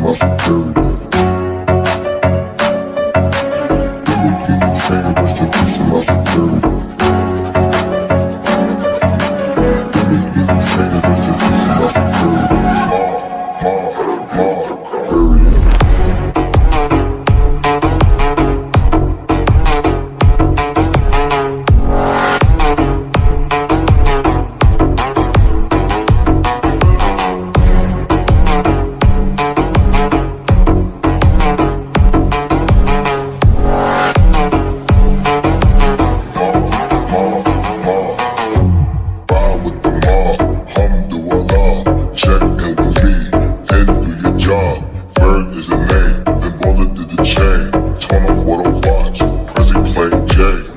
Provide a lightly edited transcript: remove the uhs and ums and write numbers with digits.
my superior. Dedicated trainer, rest in peace to my superior. Dedicated trainer, rest in peace to my superior. Superior. Check in with me, and do your job. Bird is the name, then bullet did the chain. Turn off what I watch, Prezi playing J.